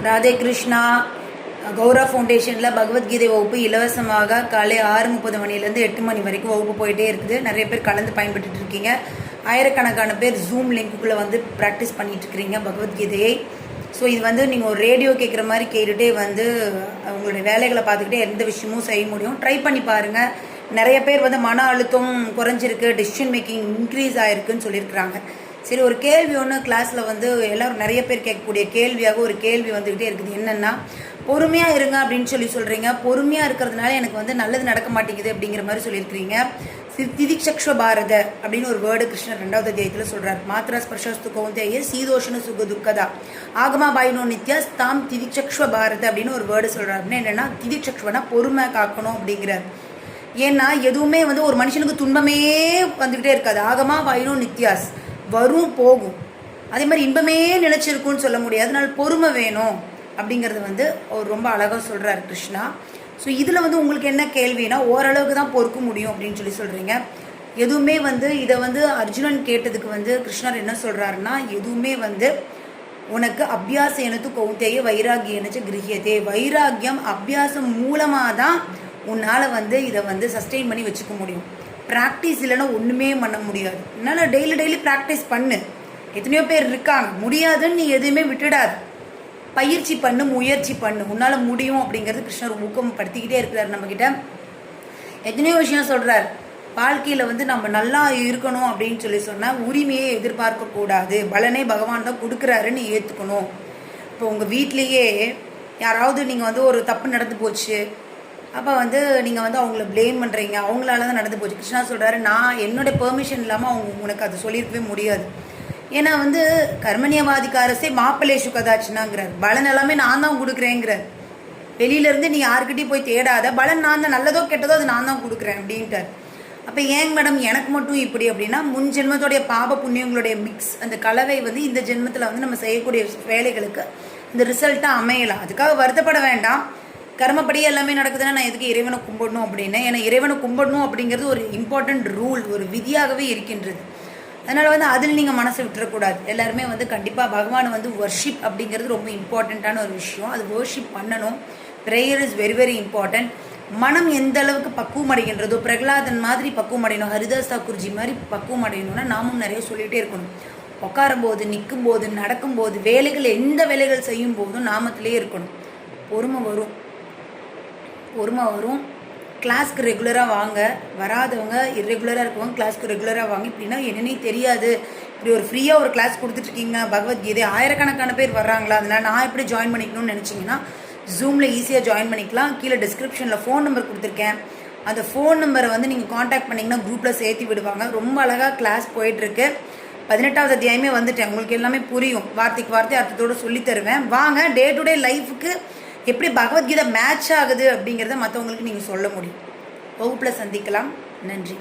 ராதே கிருஷ்ணா. கௌரா ஃபவுண்டேஷனில் பகவத்கீதை வகுப்பு இலவசமாக காலை 6:30 மணிலேருந்து 8 மணி வரைக்கும் வகுப்பு போயிட்டே இருக்குது. நிறைய பேர் கலந்து பயன்பட்டு இருக்கீங்க. ஆயிரக்கணக்கான பேர் ஜூம் லிங்க்குள்ளே வந்து ப்ராக்டிஸ் பண்ணிகிட்டு இருக்கிறீங்க பகவத்கீதையை. ஸோ இது வந்து நீங்கள் ஒரு ரேடியோ கேட்குற மாதிரி கேட்டுகிட்டே வந்து உங்களுடைய வேலைகளை பார்த்துக்கிட்டே எந்த விஷயமும் செய்ய முடியும். ட்ரை பண்ணி பாருங்கள். நிறைய பேர் வந்து மன அழுத்தம் குறைஞ்சிருக்கு, டிசிஷன் மேக்கிங் இன்க்ரீஸ் ஆகிருக்குன்னு சொல்லியிருக்கிறாங்க. சரி, ஒரு கேள்வி ஒன்று கிளாஸில் வந்து எல்லோரும் நிறைய பேர் கேட்கக்கூடிய கேள்வியாக ஒரு கேள்வி வந்துக்கிட்டே இருக்குது. என்னென்னா, பொறுமையாக இருங்க அப்படின்னு சொல்கிறீங்க. பொறுமையாக இருக்கிறதுனால எனக்கு வந்து நல்லது நடக்க மாட்டேங்குது அப்படிங்கிற மாதிரி சொல்லியிருக்கிறீங்க. திதிக்ஷக்ஷ பாரத அப்படின்னு ஒரு வேர்டு கிருஷ்ணர் 2வது அத்தியாயத்தில் சொல்கிறார். மாத்ரா ஸ்பர்ஷஸ்து கௌந்தேய சீதோஷண சுக துக்கதா ஆகமா பாயினோ நித்யா தாம் திதிக்ஷக்ஷ பாரத அப்படின்னு ஒரு வேர்டு சொல்கிறார். அப்படின்னு என்னென்னா, திதிக்ஷக்ஷனா பொறுமை காக்கணும் அப்படிங்கிறார். ஏன்னா எதுவுமே வந்து ஒரு மனுஷனுக்கு துன்பமே வந்துக்கிட்டே இருக்காது. ஆகமா பாயினோ நித்யாஸ், வரும் போகும். அதே மாதிரி இன்பமே நினைச்சிருக்குன்னு சொல்ல முடியாது. அதனால பொறுமை வேணும் அப்படிங்கிறது வந்து அவர் ரொம்ப அழகாக சொல்கிறார் கிருஷ்ணா. ஸோ இதில் வந்து உங்களுக்கு என்ன கேள்வினா, ஓரளவுக்கு தான் பொறுக்க முடியும் அப்படின்னு சொல்கிறீங்க. எதுவுமே வந்து இதை வந்து அர்ஜுனன் கேட்டதுக்கு வந்து கிருஷ்ணர் என்ன சொல்கிறாருன்னா, எதுவுமே வந்து உனக்கு அபியாச எனத்து கௌந்தேய வைராகிய எனச்சு கிரகியதே, வைராக்கியம் அபியாசம் மூலமாக தான் உன்னால் வந்து இதை வந்து சஸ்டெயின் பண்ணி வச்சுக்க முடியும். ப்ராக்டிஸ் இல்லைன்னா ஒன்றுமே பண்ண முடியாது. அதனால் டெய்லி ப்ராக்டிஸ் பண்ணு. எத்தனையோ பேர் இருக்காங்க, முடியாதுன்னு நீ எதுவுமே விட்டுடாது. பயிற்சி பண்ணு, முயற்சி பண்ணு, உன்னால் முடியும் அப்படிங்கிறது கிருஷ்ணர் ஊக்கப்படுத்திக்கிட்டே இருக்கிறார் நம்மக்கிட்ட. எத்தனையோ விஷயம் சொல்கிறார். வாழ்க்கையில் வந்து நம்ம நல்லா இருக்கணும் அப்படின்னு சொன்னால் உரிமையை எதிர்பார்க்கக்கூடாது. பலனே பகவான் தான் கொடுக்குறாருன்னு ஏற்றுக்கணும். இப்போ உங்கள் வீட்லேயே யாராவது நீங்கள் வந்து ஒரு தப்பு நடந்து போச்சு, அப்போ வந்து நீங்கள் வந்து அவங்கள ப்ளேம் பண்ணுறீங்க, அவங்களால தான் நடந்து போச்சு. கிருஷ்ணா சொல்கிறாரு, நான் என்னோடய பெர்மிஷன் இல்லாமல் அவங்க உனக்கு அதை சொல்லியிருக்கவே முடியாது. ஏன்னா வந்து கர்மணியவாதிகாரசே மாப்பிள்ளேஷு கதாச்சுனாங்கிறார். பலன் எல்லாமே நான் தான் கொடுக்குறேங்கிறார். வெளியிலேருந்து நீ யாருக்கிட்டையும் போய் தேடாத, பலன் நான் தான், நல்லதோ கெட்டதோ அது நான் தான் கொடுக்குறேன் அப்படின்ட்டார். அப்போ ஏங்க மேடம் எனக்கு மட்டும் இப்படி அப்படின்னா, முன் ஜென்மத்தோடைய பாப புண்ணியங்களுடைய மிக்ஸ், அந்த கலவை வந்து இந்த ஜென்மத்தில் வந்து நம்ம செய்யக்கூடிய வேலைகளுக்கு இந்த ரிசல்ட்டாக அமையலாம். அதுக்காக வருத்தப்பட வேண்டாம். கர்மப்படியே எல்லாமே நடக்குதுன்னா நான் எதுக்கு இறைவனை கும்பிடணும் அப்படின்னு. ஏன்னா இறைவனை கும்பிடணும் அப்படிங்கிறது ஒரு இம்பார்ட்டண்ட் ரூல், ஒரு விதியாகவே இருக்கின்றது. அதனால் வந்து அதில் நீங்கள் மனசை விட்டுறக்கூடாது. எல்லாருமே வந்து கண்டிப்பாக பகவானை வந்து வர்ஷிப் அப்படிங்கிறது ரொம்ப இம்பார்ட்டண்ட்டான ஒரு விஷயம். அது வர்ஷிப் பண்ணணும். Prayer is very very important. மனம் எந்த அளவுக்கு பக்குவம் அடைகின்றதோ, பிரகலாதன் மாதிரி பக்குவம் அடையணும், ஹரிதாஸ் தாக்கூர்ஜி மாதிரி பக்குவம் அடையணும்னா நாமும் நிறைய சொல்லிகிட்டே இருக்கணும். உட்காரும்போது, நிற்கும்போது, நடக்கும்போது, வேலைகள் எந்த வேலைகள் செய்யும் போதும் நாமத்திலே இருக்கணும். பொறுமை வரும். கிளாஸ்க்கு ரெகுலராக வாங்க. வராதவங்க, இர்ரெகுலராக இருக்கவங்க கிளாஸ்க்கு ரெகுலராக வாங்க. இப்படின்னா என்னன்னே தெரியாது, இப்படி ஒரு ஃப்ரீயாக ஒரு கிளாஸ் கொடுத்துட்ருக்கீங்க பகவத்கீதை, ஆயிரக்கணக்கான பேர் வர்றாங்களா, அதனால் நான் எப்படி ஜாயின் பண்ணிக்கணும்னு நினச்சிங்கன்னா ஜூமில் ஈஸியாக ஜாயின் பண்ணிக்கலாம். கீழே டிஸ்கிரிப்ஷனில் ஃபோன் நம்பர் கொடுத்துருக்கேன். அந்த ஃபோன் நம்பரை வந்து நீங்கள் காண்டாக்ட் பண்ணிங்கன்னா குரூப்பில் சேர்த்து விடுவாங்க. ரொம்ப அழகாக கிளாஸ் போயிட்டுருக்கு. 18வது அத்தியாயமே வந்துட்டேன். உங்களுக்கு எல்லாமே புரியும். வார்த்தைக்கு வார்த்தை அர்த்தத்தோடு சொல்லித்தருவேன். வாங்க. டே டு டே லைஃபுக்கு எப்படி பகவத்கீதை மேட்ச் ஆகுது அப்படிங்கிறத மற்றவங்களுக்கு நீங்கள் சொல்ல முடியும். வகுப்பில் சந்திக்கலாம். நன்றி.